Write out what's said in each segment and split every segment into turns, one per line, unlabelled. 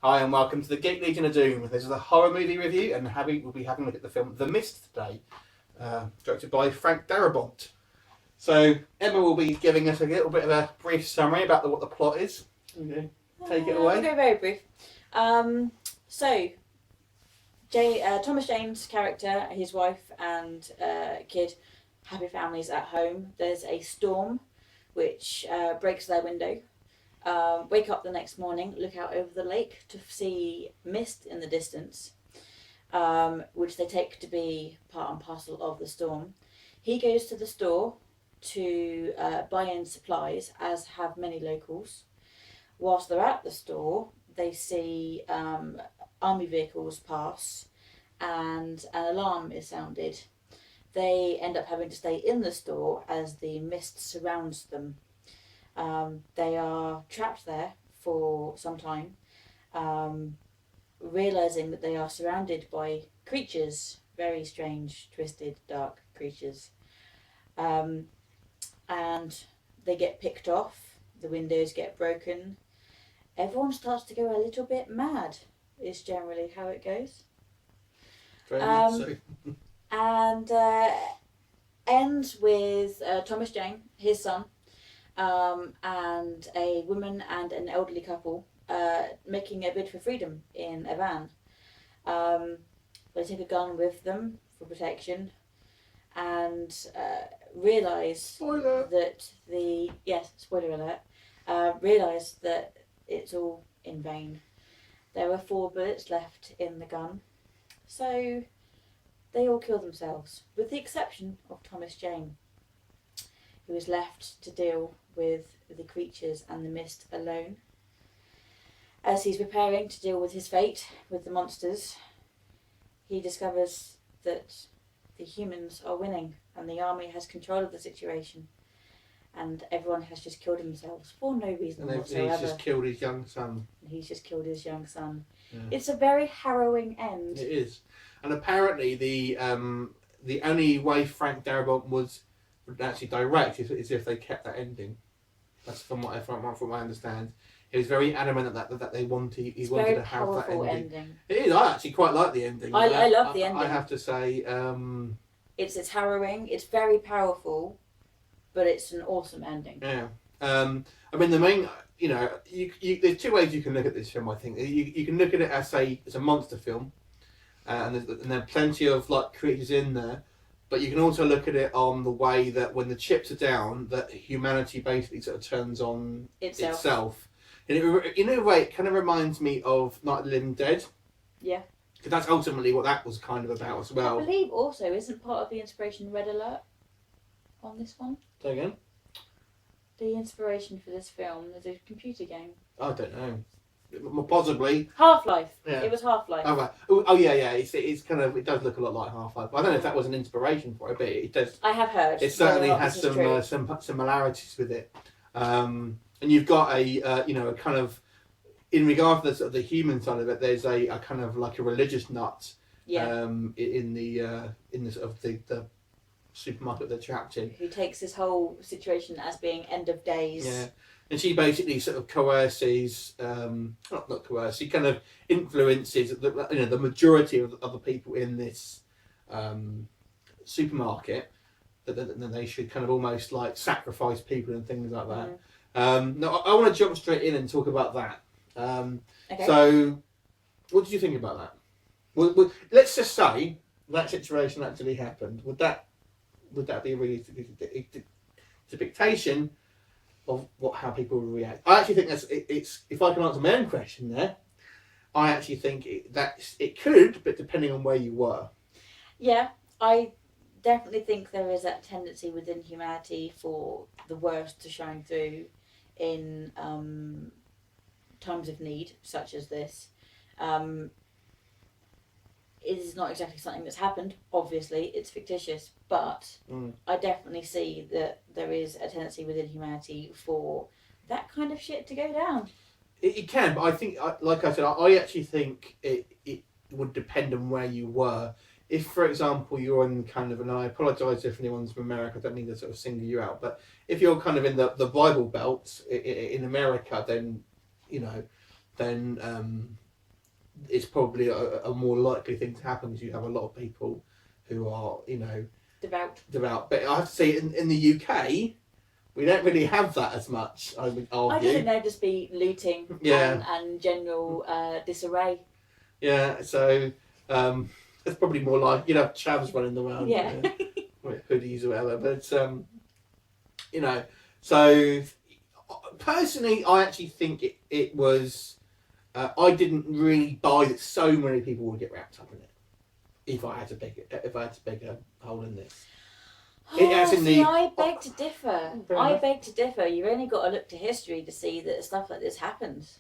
Hi and welcome to the Geek Legion of Doom. This is a horror movie review, and we'll be having a look at the film The Mist today, directed by Frank Darabont. So Emma will be giving us a little bit of a brief summary about what the plot is. Okay. Take it away.
I'll go very brief. Thomas Jane's character, his wife and kid, happy families at home. There's a storm which breaks their window. Wake up the next morning, look out over the lake to see mist in the distance, which they take to be part and parcel of the storm. He goes to the store to buy in supplies, as have many locals. Whilst they're at the store, they see army vehicles pass and an alarm is sounded. They end up having to stay in the store as the mist surrounds them. They are trapped there for some time, realising that they are surrounded by creatures, very strange, twisted, dark creatures. And they get picked off, the windows get broken. Everyone starts to go a little bit mad, is generally how it goes.
Very much so.
And ends with Thomas Jane, his son, and a woman and an elderly couple making a bid for freedom in a van. They take a gun with them for protection and realise that spoiler alert, realise that it's all in vain. There were 4 bullets left in the gun, so they all kill themselves, with the exception of Thomas Jane, who is left to deal with the creatures and the mist alone. As he's preparing to deal with his fate with the monsters, he discovers that the humans are winning and the army has control of the situation, and everyone has just killed themselves for no reason whatsoever.
He's just killed his young son.
Yeah. It's a very harrowing end.
It is. And apparently the only way Frank Darabont would actually direct is if they kept that ending. That's from what I understand. He was very adamant that they wanted to have that ending. It is. I actually quite like the ending.
I love the ending.
I have to say,
it's harrowing. It's very powerful, but it's an awesome ending.
Yeah. I mean, the main, there's 2 ways you can look at this film. I think you can look at it as a monster film, and there are plenty of creatures in there. But you can also look at it on the way that when the chips are down, that humanity basically sort of turns on itself. And in a way, it kind of reminds me of Night of the Living Dead.
Yeah.
Because that's ultimately what that was kind of about as well.
I believe also, isn't part of the inspiration Red Alert on this one?
Say again?
The inspiration for this film is a computer game.
I don't know. Possibly.
Half-Life.
Yeah.
It was Half-Life.
Oh, right. Oh yeah. It's kind of, it does look a lot like Half-Life. I don't know if that was an inspiration for it, but it does.
I have heard.
It certainly has some similarities with it. And you've got a kind of, in regard to the sort of the human side of it, there's a kind of like a religious nut.
Yeah.
In the sort of the supermarket they're trapped in.
Who takes this whole situation as being end of days.
Yeah. And she basically sort of coerces, not coerces, she kind of influences the majority of the people in this supermarket that they should kind of almost like sacrifice people and things like that. Now, I want to jump straight in and talk about that.
Okay.
So, what did you think about that? Well, let's just say that situation actually happened. Would that be a realistic depiction of how people would react? I actually think it's if I can answer my own question there, I actually think it could, but depending on where you were.
Yeah, I definitely think there is that tendency within humanity for the worst to shine through in times of need, such as this. It is not exactly something that's happened, obviously, it's fictitious, but I definitely see that there is a tendency within humanity for that kind of shit to go down.
It can, but I think, like I said, I actually think it would depend on where you were. If, for example, you're in kind of, and I apologise if anyone's from America, I don't mean to sort of single you out, but if you're kind of in the Bible Belt in America, then, it's probably a more likely thing to happen because you have a lot of people who are, devout. But I have to say, in the UK, we don't really have that as much, I would argue.
I just think they'd just be looting and general disarray.
Yeah, so it's probably more like, chavs running around with hoodies or whatever. But, so personally, I actually think it was... I didn't really buy that so many people would get wrapped up in it. If I had to pick a hole in this.
I beg to differ. You've only got to look to history to see that stuff like this happens.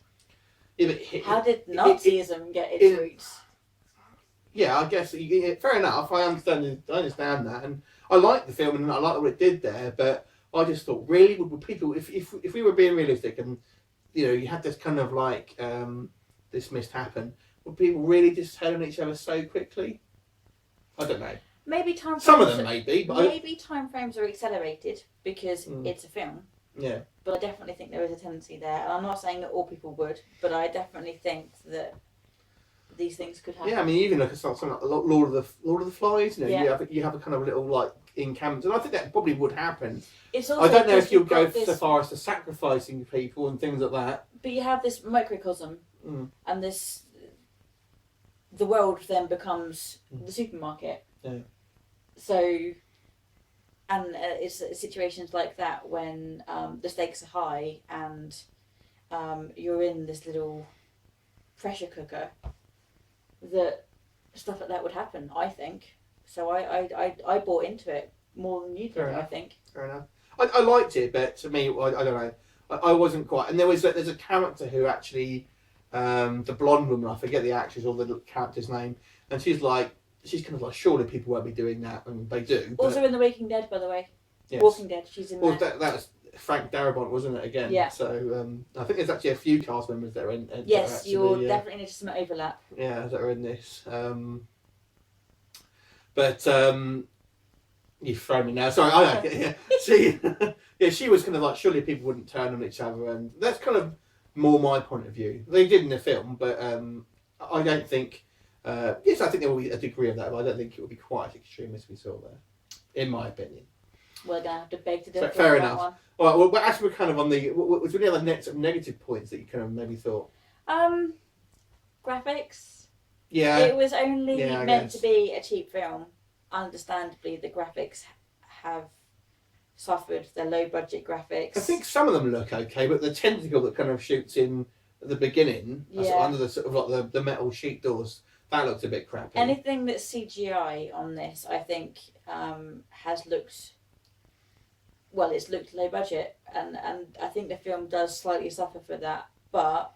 Yeah,
how did Nazism get its roots?
Yeah, I guess fair enough. I understand that, and I like the film and I like what it did there. But I just thought, really, would people, if we were being realistic, and you had this kind of like this mist happen, would people really just turn on each other so quickly? I don't know.
Maybe time frames.
Some of them maybe, but
maybe time frames are accelerated because it's a film.
Yeah.
But I definitely think there is a tendency there, and I'm not saying that all people would, but I definitely think that these things could happen.
Yeah, I mean, even look at something like Lord of the Flies. You have a kind of little like encampment, and I think that probably would happen.
It's also
I don't know if you'll go so far as to sacrificing people and things like that.
But you have this microcosm, and the world then becomes the supermarket.
Yeah.
So, and it's situations like that when the stakes are high and you're in this little pressure cooker, that stuff like that would happen, I think. So I bought into it more than you did, I think.
Fair enough. I liked it, but to me, I don't know. I wasn't quite... And there's a character who actually... the blonde woman, I forget the actress or the character's name, and she's kind of like, surely people won't be doing that, and they do.
Also in The Walking Dead, by the way.
Yes.
Walking Dead, she's in there.
That was Frank Darabont, wasn't it, again?
Yeah.
So I think there's actually a few cast members that are in...
Yes, you'll definitely need some overlap.
Yeah, that are in this. But you throw me now. Sorry, I don't get she was kind of like, surely people wouldn't turn on each other, and that's kind of more my point of view. They did in the film, but I don't think... yes, I think there will be a degree of that, but I don't think it will be quite as extreme as we saw there, in my opinion.
We're going to have to beg to differ.
Fair enough. One. All right, well, as we're kind of on the... Was there any other negative points that you kind of maybe thought?
Graphics.
Yeah.
It was only meant to be a cheap film. Understandably, the graphics have suffered. They're low-budget graphics.
I think some of them look okay, but the tentacle that kind of shoots in at the beginning, under the sort of like the metal sheet doors, that looks a bit crappy.
Anything that's CGI on this, I think, has looked... Well, it's looked low budget, and I think the film does slightly suffer for that, but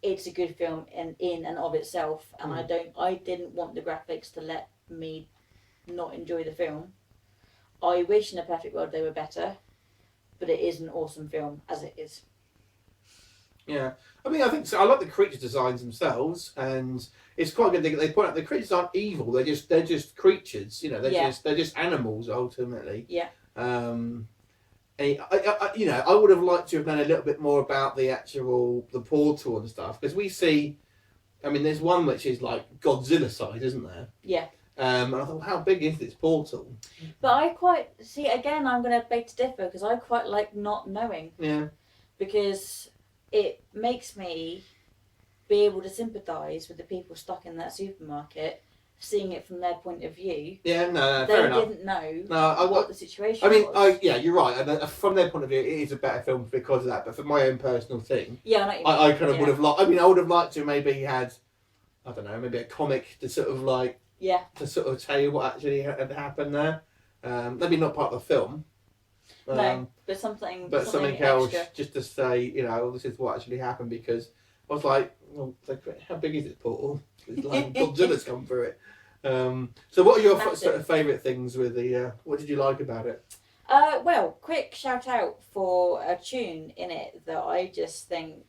it's a good film in and of itself, and I didn't want the graphics to let me not enjoy the film. I wish in a perfect world they were better, but it is an awesome film as it is.
Yeah, I mean, I think so. I like the creature designs themselves, and it's quite good. They point out the creatures aren't evil; they're just creatures. They're just animals ultimately.
Yeah.
I would have liked to have known a little bit more about the portal and stuff, because we see, I mean, there's one which is like Godzilla size, isn't there?
Yeah.
And I thought, well, how big is this portal?
But again, I'm going to beg to differ, because I quite like not knowing.
Yeah.
Because it makes me be able to sympathise with the people stuck in that supermarket, seeing it from their point of view.
Yeah, no, fair enough.
They didn't know what the situation
was. You're right. And from their point of view, it is a better film because of that. But for my own personal thing, I kind of would have liked... I mean, I would have liked to maybe had, I don't know, maybe a comic to sort of like...
Yeah.
To sort of tell you what actually had happened there. Maybe not part of the film.
No, but something
else
extra.
just to say, this is what actually happened, because I was like, well, how big is this portal? It's like Godzilla's come through it. So what are your sort of favourite things with the... what did you like about it?
Well, quick shout out for a tune in it that I just think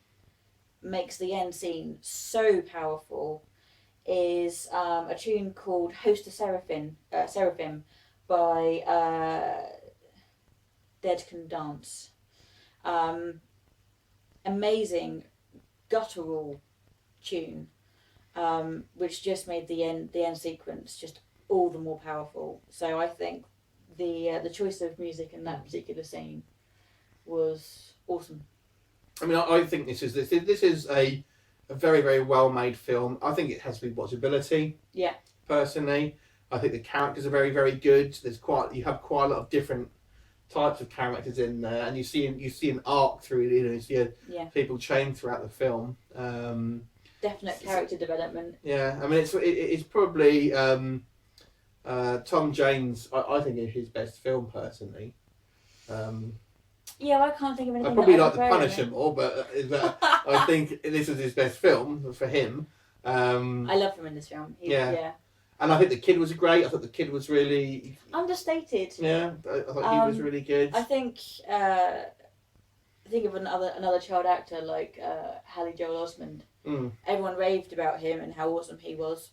makes the end scene so powerful is a tune called Host of Seraphim by Dead Can Dance. Amazing guttural tune. which just made the end sequence just all the more powerful. So I think the choice of music in that particular scene was awesome.
I mean, I think this is a very, very well made film. I think it has rewatchability.
Yeah.
Personally, I think the characters are very, very good. You have quite a lot of different types of characters in there, and you see an arc through it. You see people change throughout the film.
Definite character development.
Yeah, I mean, it's probably Tom Jane's. I think is his best film personally.
Yeah, I can't think of anything.
I probably like The Punisher more, but I think this is his best film for him.
I love him in this film. Yeah.
And I think the kid was great. I thought the kid was really
understated.
Yeah, I thought he was really good.
I think of another child actor like Haley Joel Osment. Everyone raved about him and how awesome he was.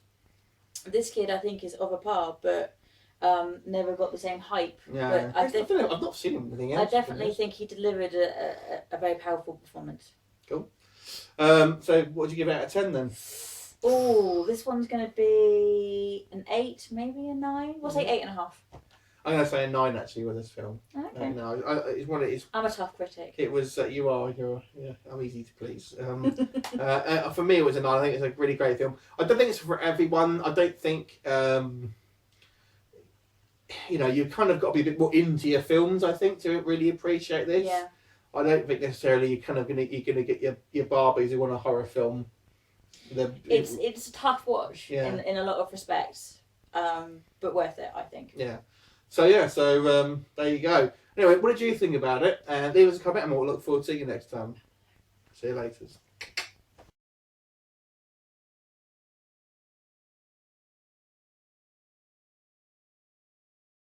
This kid, I think, is of a par, but never got the same hype.
Yeah,
but
I've not seen him anything else.
I definitely think he delivered a very powerful performance.
Cool. So, what would you give out of 10 then?
Oh, this one's going to be an 8, maybe a 9. We'll say 8.5.
I'm going to say a 9 actually with this film.
Okay.
No, it's one of it is.
I'm a tough critic.
It was. You're. Yeah, I'm easy to please. For me, it was a 9. I think it's a really great film. I don't think it's for everyone. I don't think. You kind of got to be a bit more into your films, I think, to really appreciate this.
Yeah.
I don't think necessarily you're gonna get your Barbies who want a horror film.
It's a tough watch
in
a lot of respects, but worth it, I think.
Yeah. So there you go. Anyway, what did you think about it? Leave us a comment and we'll look forward to seeing you next time. See you later.